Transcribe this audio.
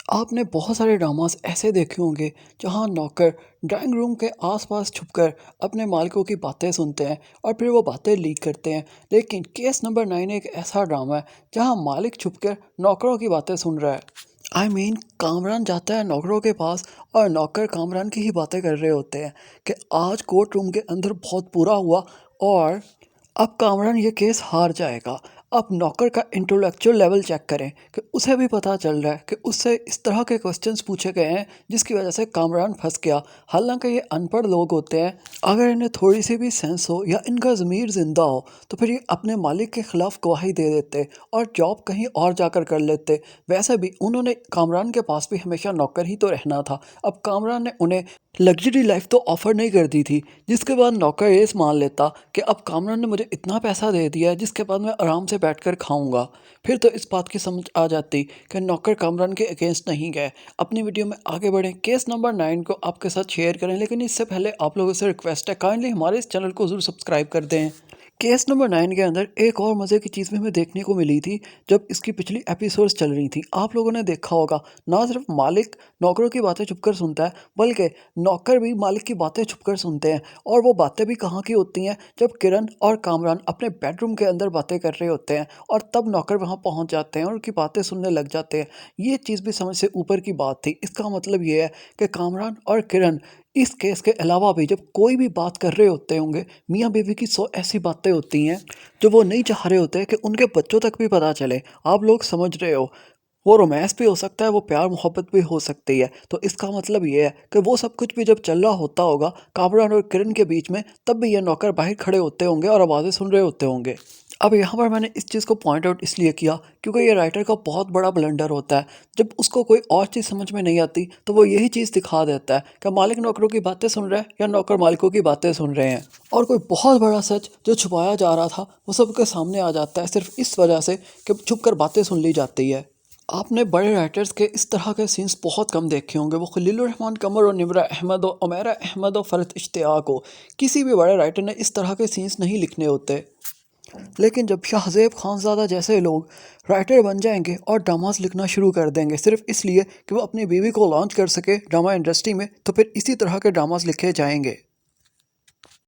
आपने बहुत सारे ड्रामास ऐसे देखे होंगे जहां नौकर ड्राइंग रूम के आसपास छुपकर अपने मालिकों की बातें सुनते हैं और फिर वो बातें लीक करते हैं। लेकिन केस नंबर 9 एक ऐसा ड्रामा है जहां मालिक छुपकर नौकरों की बातें सुन रहा है। कामरान जाता है नौकरों के पास और नौकर कामरान की ही बातें कर रहे होते हैं कि आज कोर्ट रूम के अंदर बहुत बुरा हुआ और अब कामरान ये केस हार जाएगा। अब नौकर का इंटेलेक्चुअल लेवल चेक करें कि उसे भी पता चल रहा है कि उससे इस तरह के क्वेश्चंस पूछे गए हैं जिसकी वजह से कामरान फंस गया। हालांकि ये अनपढ़ लोग होते हैं, अगर इन्हें थोड़ी सी भी सेंस हो या इनका ज़मीर ज़िंदा हो तो फिर ये अपने मालिक के ख़िलाफ़ गवाही दे देते और जॉब कहीं और जाकर कर लेते। वैसे भी उन्होंने कामरान के पास भी हमेशा नौकर ही तो रहना था। अब कामरान ने उन्हें लग्जरी लाइफ तो ऑफ़र नहीं कर दी थी, जिसके बाद नौकर ये मान लेता कि अब कामरान ने मुझे इतना पैसा दे दिया है जिसके बाद मैं आराम से बैठकर खाऊंगा। फिर तो इस बात की समझ आ जाती कि नौकर कामरान के अगेंस्ट नहीं गए। अपनी वीडियो में आगे बढ़ें, केस नंबर 9 को आपके साथ शेयर करें, लेकिन इससे पहले आप लोगों से रिक्वेस्ट है काइंडली हमारे इस चैनल को ज़रूर सब्सक्राइब कर दें। केस नंबर 9 के अंदर एक और मज़े की चीज़ भी हमें देखने को मिली थी जब इसकी पिछली एपिसोड्स चल रही थी। आप लोगों ने देखा होगा, ना सिर्फ मालिक नौकरों की बातें छुपकर सुनता है बल्कि नौकर भी मालिक की बातें छुपकर सुनते हैं। और वो बातें भी कहाँ की होती हैं, जब किरण और कामरान अपने बेडरूम के अंदर बातें कर रहे होते हैं और तब नौकर वहाँ पहुँच जाते हैं और उनकी बातें सुनने लग जाते हैं। ये चीज़ भी समझ से ऊपर की बात थी। इसका मतलब ये है कि कामरान और किरण इस केस के अलावा भी जब कोई भी बात कर रहे होते होंगे, मियाँ बीवी की 100 ऐसी बातें होती हैं जो वो नहीं चाह रहे होते कि उनके बच्चों तक भी पता चले। आप लोग समझ रहे हो, वो रोमांस भी हो सकता है, वो प्यार मोहब्बत भी हो सकती है। तो इसका मतलब ये है कि वो सब कुछ भी जब चल रहा होता होगा कामरान और किरण के बीच में, तब भी ये नौकर बाहर खड़े होते होंगे और आवाज़ें सुन रहे होते होंगे। अब यहाँ पर मैंने इस चीज़ को पॉइंट आउट इसलिए किया क्योंकि ये राइटर का बहुत बड़ा ब्लंडर होता है। जब उसको कोई और चीज़ समझ में नहीं आती तो वो यही चीज़ दिखा देता है कि मालिक नौकरों की बातें सुन रहा है या नौकर मालिकों की बातें सुन रहे हैं। और कोई बहुत बड़ा सच जो छुपाया जा रहा था वो सबके सामने आ जाता है सिर्फ इस वजह से कि छुप कर बातें सुन ली जाती है। आपने बड़े राइटर्स के इस तरह के सीन्स बहुत कम देखे होंगे। वो खलीलुर रहमान कमर और निमरा अहमद और उमैरा अहमद और फ़रत इश्तियाक हो, किसी भी बड़े राइटर ने इस तरह के सीन्स नहीं लिखने होते। लेकिन जब शाहज़ेब खानज़ादा जैसे लोग राइटर बन जाएंगे और ड्रामास लिखना शुरू कर देंगे सिर्फ इसलिए कि वो अपनी बीवी को लॉन्च कर सके ड्रामा इंडस्ट्री में, तो फिर इसी तरह के ड्रामास लिखे जाएंगे।